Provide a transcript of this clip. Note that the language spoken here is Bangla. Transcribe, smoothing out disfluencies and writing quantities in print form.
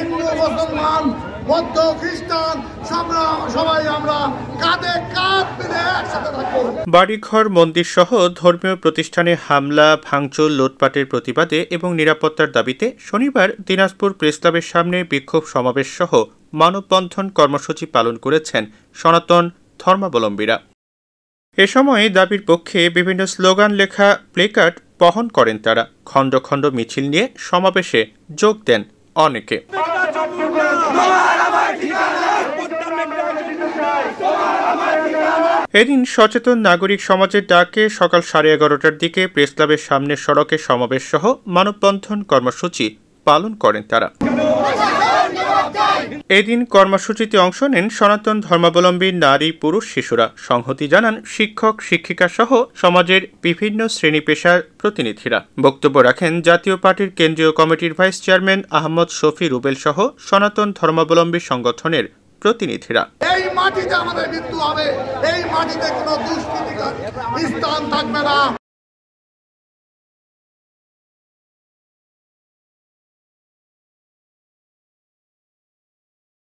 হিন্দু মুসলমান বৌদ্ধ খ্রিস্টান সবাই আমরা কাঁধে কাঁধ মিলে একসাথে থাকবো। বাড়িঘর মন্দির সহ ধর্মীয় প্রতিষ্ঠানে হামলা ভাঙচুর লুটপাটের প্রতিবাদে এবং নিরাপত্তার দাবিতে শনিবার দিনাজপুর প্রেসক্লাবের সামনে বিক্ষোভ সমাবেশ সহ মানববন্ধন কর্মসূচি পালন করেছেন সনাতন ধর্মাবলম্বীরা। এ সময় দাবির পক্ষে বিভিন্ন স্লোগান লেখা প্লেকার্ড বহন করেন তারা। খণ্ড খণ্ড মিছিল নিয়ে সমাবেশে যোগ দেন অনেকে। এদিন সচেতন নাগরিক সমাজের ডাকে সকাল 11:30টার দিকে প্রেসক্লাবের সামনের সড়কে সমাবেশ সহ মানববন্ধন কর্মসূচি পালন করেন তারা। এদিন কর্মসূচিতে অংশ নেন সনাতন ধর্মাবলম্বী নারী পুরুষ শিশুরা। সংহতি জানান শিক্ষক শিক্ষিকা সহ সমাজের বিভিন্ন শ্রেণী পেশার প্রতিনিধিরা। বক্তব্য রাখেন জাতীয় পার্টির কেন্দ্রীয় কমিটির ভাইস চেয়ারম্যান আহমদ শফি রুবেল সহ সনাতন ধর্মাবলম্বী সংগঠনের প্রতিনিধিরা। এই মাটিতে আমাদের মৃত্যু হবে, এই মাটিতে কোনো দুষ্কৃতিকার স্থান থাকবে না।